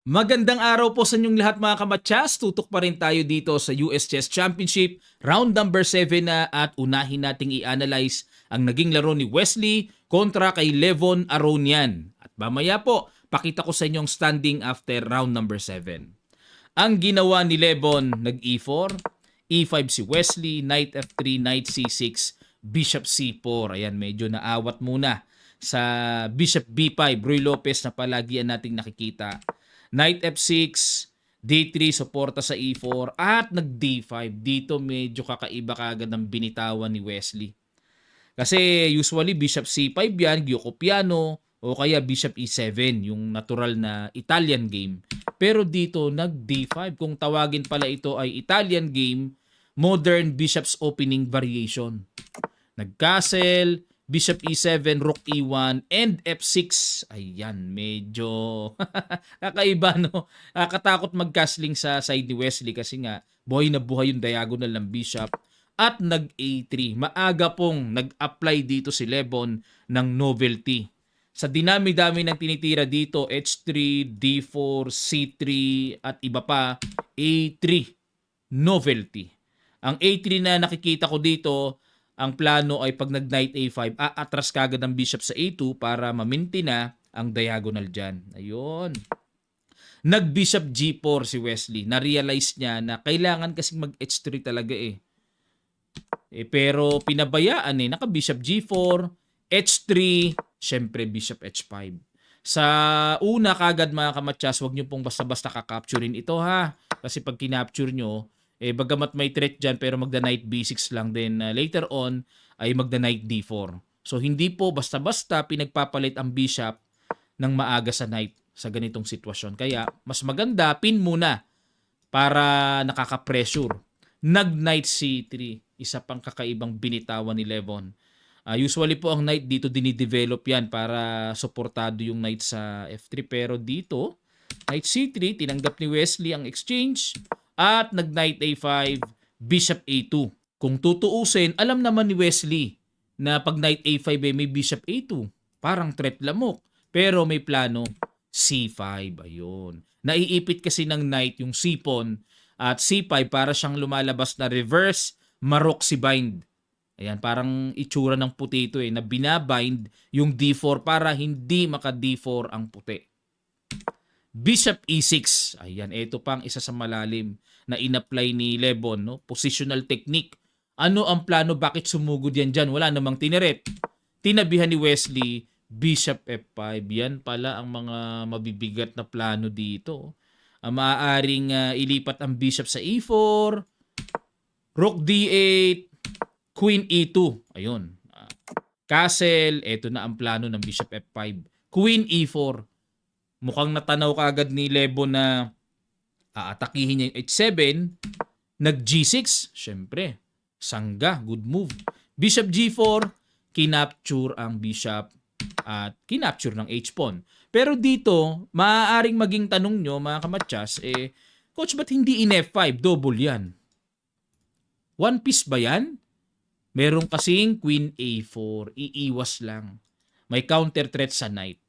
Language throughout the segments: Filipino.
Magandang araw po sa inyong lahat mga kamatsas. Tutok pa rin tayo dito sa US Chess Championship, round number 7 na at unahin nating i-analyze ang naging laro ni Wesley kontra kay Levon Aronian. At mamaya po, pakita ko sa inyong standing after round number 7. Ang ginawa ni Levon, nag-E4, E5 si Wesley, Knight F3, Knight C6, Bishop C4. Ayan, medyo naawat muna sa Bishop B5, Ruy Lopez na palagian nating nakikita. Knight F6, D3, suporta sa E4, at nag-D5. Dito medyo kakaiba kagad ng binitawan ni Wesley. Kasi usually Bishop C5 yan, Gyoko Piano, o kaya Bishop E7, yung natural na Italian game. Pero dito, nag-D5. Kung tawagin pala ito ay Italian game, modern Bishop's opening variation. Nag-castle, Bishop E7, Rook E1, and F6. Ayan, medyo kakaiba, no? Katakot mag-castling sa side ni Wesley kasi nga, buhay na buhay yung diagonal ng Bishop. At nag-A3. Maaga pong nag-apply dito si Levon ng novelty. Sa dinami-dami ng tinitira dito, H3, D4, C3, at iba pa, A3 novelty. Ang A3 na nakikita ko dito, ang plano ay pag nag-knight A5, aatras kagad ang bishop sa A2 para maminti na ang diagonal dyan. Ayun. Nag-bishop G4 si Wesley. Na-realize niya na kailangan kasing mag-H3 talaga eh. Pero pinabayaan eh. Naka-bishop G4, H3, syempre bishop H5. Sa una kagad mga kamatsas, huwag nyo pong basta-basta kakapturein ito ha. Kasi pag kinapture nyo, bagamat may threat dyan pero magda-knight B6 lang din. Later on ay magda-knight D4. So hindi po basta-basta pinagpapalit ang bishop ng maaga sa knight sa ganitong sitwasyon. Kaya mas maganda pin muna para nakaka-pressure. Nag-knight C3. Isa pang kakaibang binitawan ni Levon. Usually po ang knight dito dinidevelop yan para suportado yung knight sa F3. Pero dito, knight C3, tinanggap ni Wesley ang exchange. At nag-knight A5, bishop A2. Kung tutuusin, alam naman ni Wesley na pag knight A5 may bishop A2. Parang threat lamok. Pero may plano C5. Ayun. Naiipit kasi ng knight yung C-pawn at C5 para siyang lumalabas na reverse Maroczy bind. Ayan, parang itsura ng puti ito na binabind yung D4 para hindi maka D4 ang puti. Bishop E6. Ayan, ito pang isa sa malalim na in-apply ni Levon, no? Positional technique. Ano ang plano? Bakit sumugod yan dyan? Wala namang tineret. Tinabihan ni Wesley, Bishop F5. Yan pala ang mga mabibigat na plano dito. Maaaring ilipat ang bishop sa E4, Rook D8, Queen E2. Ayun. Castle, ito na ang plano ng Bishop F5. Queen E4. Mukhang natanaw kaagad ni Levon na aatakihin niya yung H7. Nag-G6. Siyempre, sangga. Good move. Bishop G4. Kinapture ang bishop at kinapture ng H-pawn. Pero dito, maaaring maging tanong nyo, mga kamatsas, Coach, ba't hindi in F5? Double yan. One piece ba yan? Meron kasing Queen A4. Iiwas lang. May counter threat sa knight.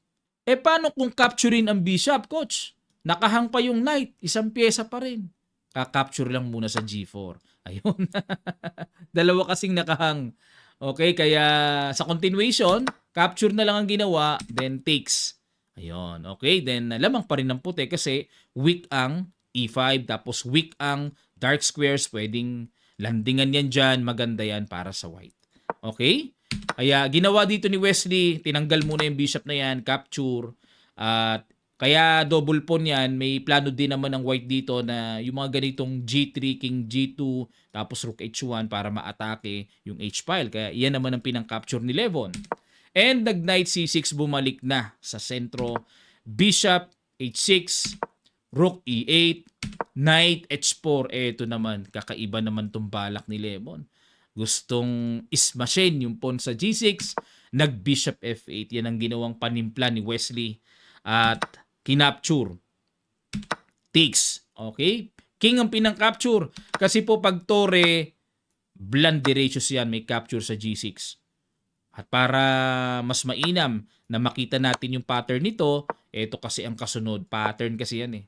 Paano kung capturein ang bishop, coach? Nakahang pa yung knight, isang pyesa pa rin. Kakapture lang muna sa G4. Ayun. Dalawa kasing nakahang. Okay, kaya sa continuation, capture na lang ang ginawa, then takes. Ayun, okay, then lamang pa rin ng puti kasi weak ang E5, tapos weak ang dark squares, pwedeng landingan yan dyan, maganda yan para sa white. Okay? Kaya ginawa dito ni Wesley, tinanggal muna yung bishop na yan, capture. At kaya double pawn yan, may plano din naman ng white dito na yung mga ganitong G3, King G2, tapos Rook H1 para maatake yung H-file. Kaya iyan naman ang pinang-capture ni Levon. And nag-knight C6, bumalik na sa sentro. Bishop H6, Rook E8, Knight H4. Ito naman, kakaiba naman tong balak ni Levon. Gustong ismashin yung pawn sa G6, nag-bishop F8. Yan ang ginawang panimpla ni Wesley. At kinapture. Takes. Okay? King ang pinang-capture. Kasi po pag Torre, bland ratios yan, may capture sa G6. At para mas mainam na makita natin yung pattern nito, ito kasi ang kasunod. Pattern kasi yan eh.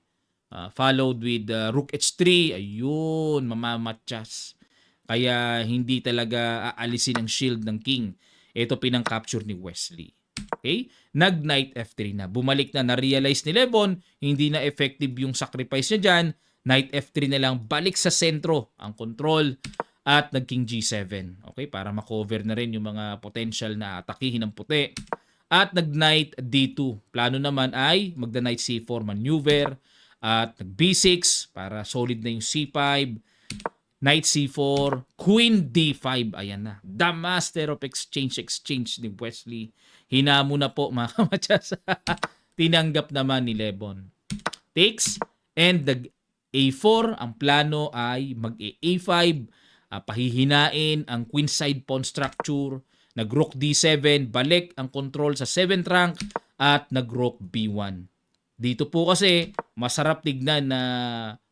Followed with Rook H3. Ayun, mamamatchas. Kaya hindi talaga aalisin ang shield ng king. Ito pinang-capture ni Wesley. Okay? Nag-Knight F3 na. Bumalik na, na-realize ni Lebon, hindi na effective yung sacrifice niya dyan. Knight F3 na lang, balik sa sentro ang control at nag-King G7. Okay? Para makover na rin yung mga potential na atakihin ng puti. At nag-Knight D2. Plano naman ay magda-Knight C4 maneuver at nag-B6 para solid na yung C5. Knight C4, Queen D5. Ayan na. The Master of Exchange ni Wesley. Hinamo na po mga kamatsas. Tinanggap naman ni Lebon. Takes and the A4. Ang plano ay mag-A5. Pahihinain ang queenside pawn structure. Nag-Rook D7. Balik ang control sa 7th rank. At nag-Rook B1. Dito po kasi masarap tignan na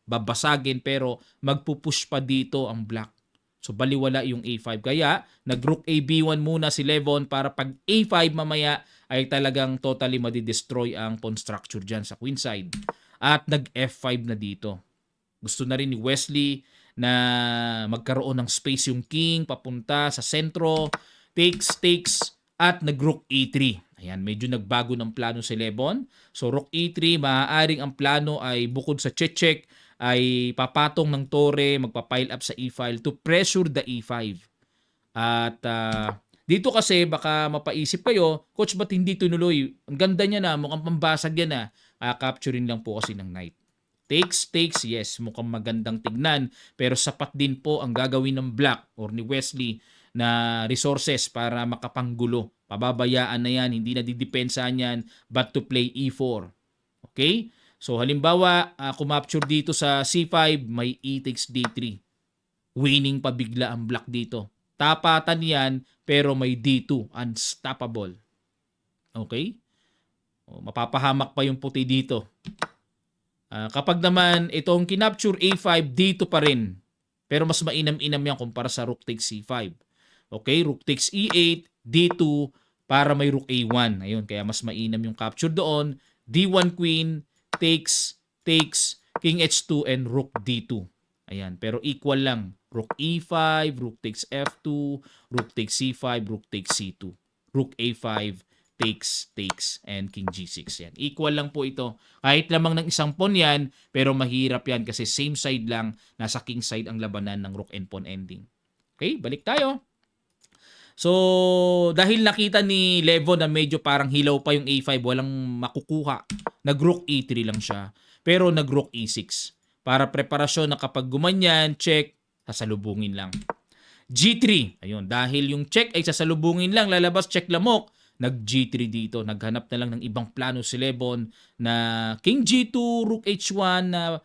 babasagin pero magpupush pa dito ang black. So baliwala yung A5. Kaya nag-Rook AB1 muna si Lebon para pag A5 mamaya ay talagang totally madidestroy ang pawn structure dyan sa queenside. At nag-F5 na dito. Gusto na rin ni Wesley na magkaroon ng space yung king papunta sa sentro. Takes, at nag-Rook E3. Ayan, medyo nagbago ng plano si Lebon. So Rook E3, maaaring ang plano ay bukod sa check ay papatong ng tore, magpa-pile up sa E-file to pressure the E5. At dito kasi baka mapaisip kayo, Coach, ba't hindi tunuloy? Ang ganda niya na, mukhang pambasag yan na. Capturing lang po kasi ng knight. Takes, yes, mukhang magandang tignan. Pero sapat din po ang gagawin ng black or ni Wesley na resources para makapanggulo. Pababayaan na yan, hindi na didepensahan yan, but to play E4. Okay? So halimbawa, kumapture dito sa C5, may E takes D3. Winning pa bigla ang black dito. Tapatan yan, pero may D2, unstoppable. Okay? Mapapahamak pa yung puti dito. Kapag naman itong kinapture A5, D2 pa rin. Pero mas mainam-inam yan kumpara sa Rook takes C5. Okay, Rook takes E8, D2, para may Rook A1. Ayun, kaya mas mainam yung capture doon. D1 Queen, takes, King H2, and Rook D2. Ayan, pero equal lang. Rook E5, Rook takes F2, Rook takes C5, Rook takes C2. Rook A5, takes, and King G6. Yan. Equal lang po ito. Kahit lamang ng isang pawn yan, pero mahirap yan kasi same side lang, nasa king side ang labanan ng Rook and pawn ending. Okay, balik tayo. So, dahil nakita ni Lebon na medyo parang hilaw pa yung A5, walang makukuha, nag-Rook E3 lang siya. Pero nag-Rook E6. Para preparasyon na kapag gumanyan, check, sasalubungin lang. G3. Ayun, dahil yung check ay sasalubungin lang, lalabas check lamok, nag-G3 dito. Naghanap na lang ng ibang plano si Lebon na King G2, Rook H1 na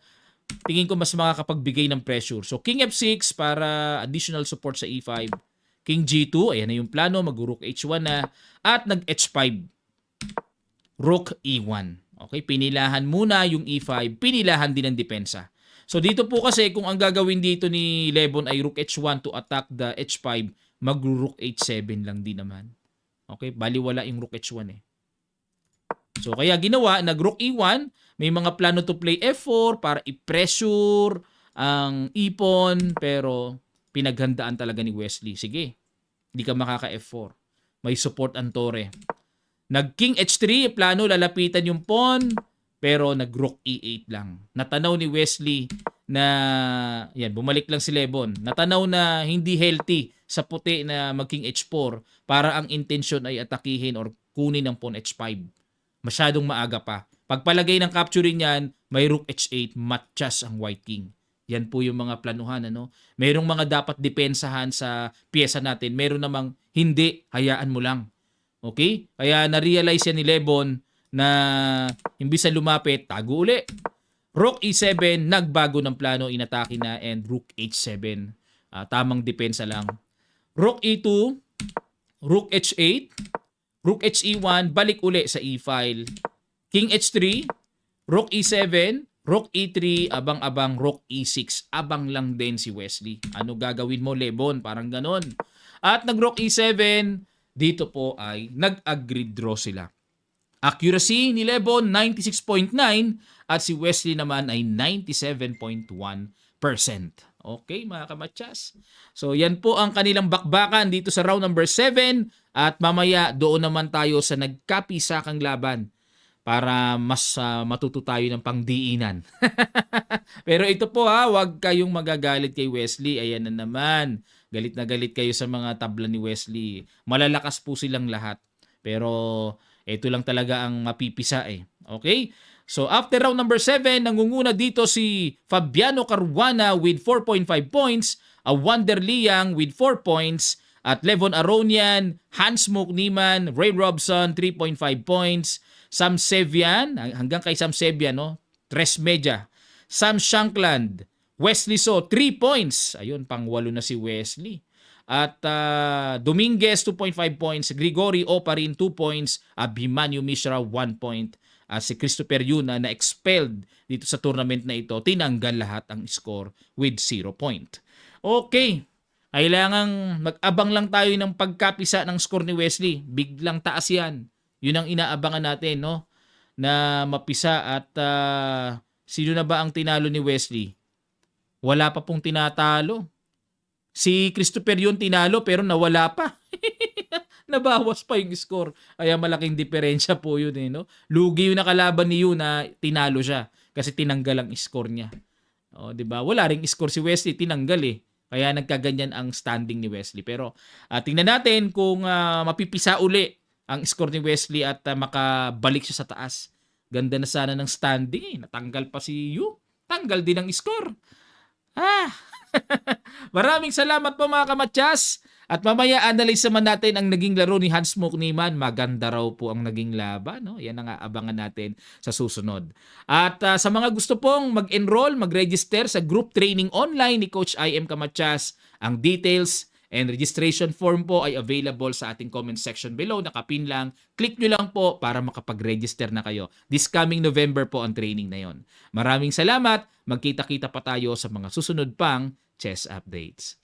tingin ko mas makakapagbigay ng pressure. So, King F6 para additional support sa E5. King G2, ayan na yung plano, mag-Rook H1 na, at nag-H5. Rook E1. Okay, pinilahan muna yung E5, pinilahan din ang depensa. So dito po kasi kung ang gagawin dito ni Lebon ay Rook H1 to attack the H5, mag-Rook H7 lang din naman. Okay, baliwala yung Rook H1 eh. So kaya ginawa, nag-Rook E1, may mga plano to play F4 para i-pressure ang ipon, pero pinaghandaan talaga ni Wesley. Sige, hindi ka makaka F4. May support ang tore. Nag-King H3, plano lalapitan yung pawn, pero nag-Rook E8 lang. Natanaw ni Wesley na, yan, bumalik lang si Lebon. Natanaw na hindi healthy sa puti na mag-King H4 para ang intention ay atakihin or kunin ng pawn H5. Masyadong maaga pa. Pagpalagay ng capturing yan, may Rook H8, matchas ang White King. Yan po yung mga planuhan. Ano? Merong mga dapat depensahan sa pyesa natin. Meron namang hindi, hayaan mo lang. Okay? Kaya na-realize yan ni Lebon na imbis na lumapit, tago uli. Rook E7, nagbago ng plano, inatake na, and Rook H7. Tamang depensa lang. Rook E2, Rook H8, Rook He1, balik uli sa E-file. King H3, Rook E7, Rook E3, abang-abang, Rook E6. Abang lang din si Wesley. Ano gagawin mo, Lebon? Parang ganon. At nag-Rook E7, dito po ay nag-agreed draw sila. Accuracy ni Lebon 96.9 at si Wesley naman ay 97.1%. Okay, mga kamatsas. So yan po ang kanilang bakbakan dito sa round number 7 at mamaya doon naman tayo sa nagkapisakang laban para mas matuto tayo ng pangdiinan. Pero ito po wag kayong magagalit kay Wesley. Ayan na naman. Galit na galit kayo sa mga tabla ni Wesley. Malalakas po silang lahat. Pero ito lang talaga ang mapipisa Okay? So after round number 7, nangunguna dito si Fabiano Caruana with 4.5 points, a Wander Liang with 4 points, at Levon Aronian, Hans Smoke Niemann, Ray Robson 3.5 points, Sam Sevian, hanggang kay Sam Sevian, 3 media. Sam Shankland, Wesley So 3 points. Ayun, pang-8 na si Wesley. At Dominguez 2.5 points, Grigori Oparin 2 points, Abhimanyu Mishra 1 point. Si Christopher Yuna na expelled dito sa tournament na ito, tinanggal lahat ang score with 0 point. Okay, kailangang mag-abang lang tayo ng pagkapisa ng score ni Wesley. Biglang taas yan. Yun ang inaabangan natin, na mapisa. At sino na ba ang tinalo ni Wesley? Wala pa pong tinatalo. Si Christopher yun tinalo pero nawala pa. Nabawas pa yung score. Kaya malaking diferensya po yun Lugi yung nakalaban ni Yun na tinalo siya kasi tinanggal ang score niya. 'Di ba? Wala ring score si Wesley, tinanggal Kaya nagkaganyan ang standing ni Wesley. Pero tingnan natin kung mapipisa uli ang score ni Wesley at makabalik siya sa taas. Ganda na sana ng standing Natanggal pa si Yu. Tanggal din ang score. Maraming salamat po mga kamatyas. At mamaya analyze naman natin ang naging laro ni Hans Smoke Niemann. Maganda raw po ang naging laban. Yan ang aabangan natin sa susunod. At sa mga gusto pong mag-enroll, mag-register sa group training online ni Coach IM Kamatyas, ang details and registration form po ay available sa ating comment section below. Nakapin lang. Click nyo lang po para makapag-register na kayo. This coming November po ang training na yon. Maraming salamat. Magkita-kita pa tayo sa mga susunod pang chess updates.